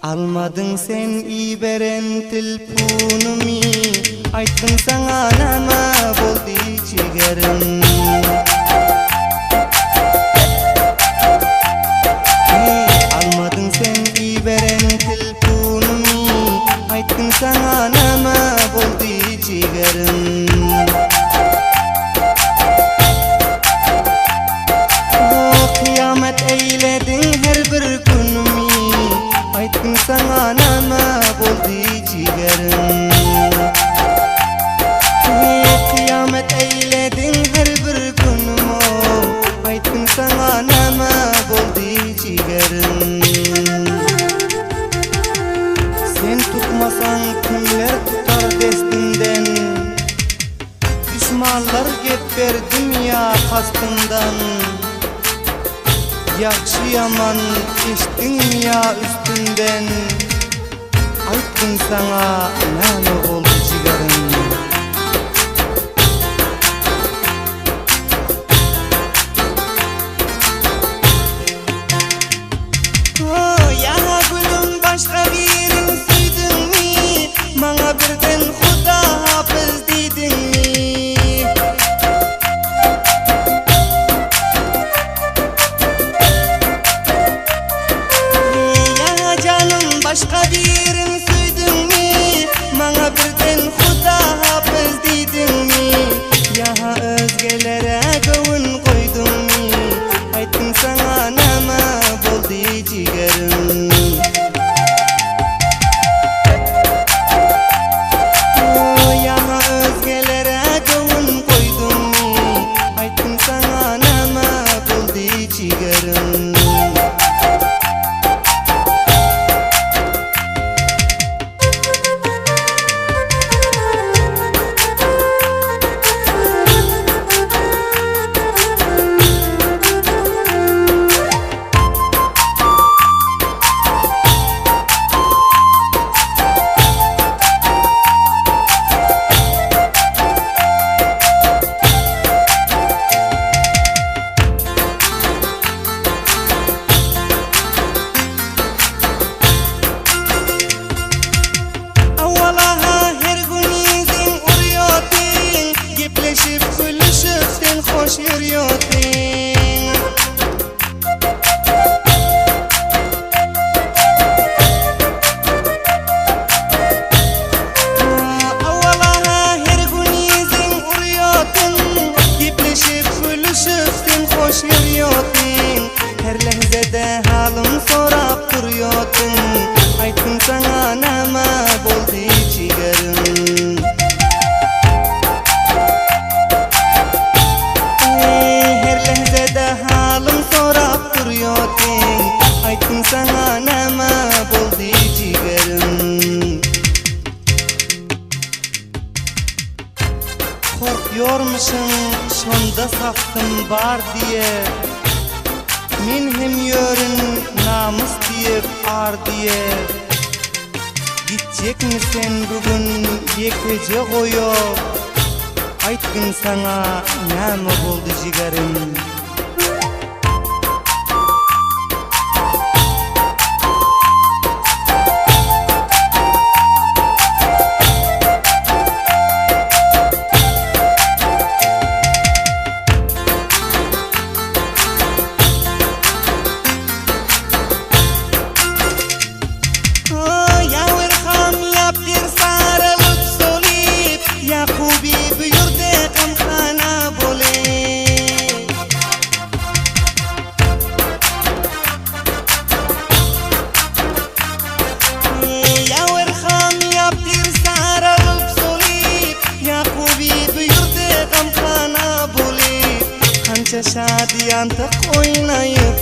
Almadın sen iberen telefonumu, ayttın sana nama boldi jigerim. Almadın sen iberen telefonumu, ayttın sana nama boldi jigerim. Kıyamet eyledin her bir günümü, ayttın sana nama boldi jigerim. Kıyamet eyledin her bir günümü, ayttın sana nama boldi jigerim. Sen tutmasan kimler tutar destinden, düşmanlar gep berdim ya kastından. Yakşı yaman geçtin ya üstünden, ayttın sana nane oldu jigerim. Ya gülüm başka birini süydün mi, bana birden Huda hafız dedin mi? Başka birini süydün mi, bana birden Huda hafız dedin mi? Ya özgelere gavun koydun mi, ayttın sana nama boldi jigerim. Ya özgelere gavun koydun mi, ayttın sana nama boldi jigerim. Hoş yürüyordun. Avvalaha her gün yüzün uruyordun, gipleşip gülüşüp sen hoş yürüyordun. Her lehzede halım sorap duruyordun, ayttın sana nama boldi jigerim. Halim sorap duruyordun, ayttın sana nama boldi jigerim. Korkuyormuşsun şonda saftım var diye, men hem yörün namus diyip ar diye. Gidecek misin bugün yekece koyup, ayttın sana nama boldi jigerim. Şadiyan tak oynayıp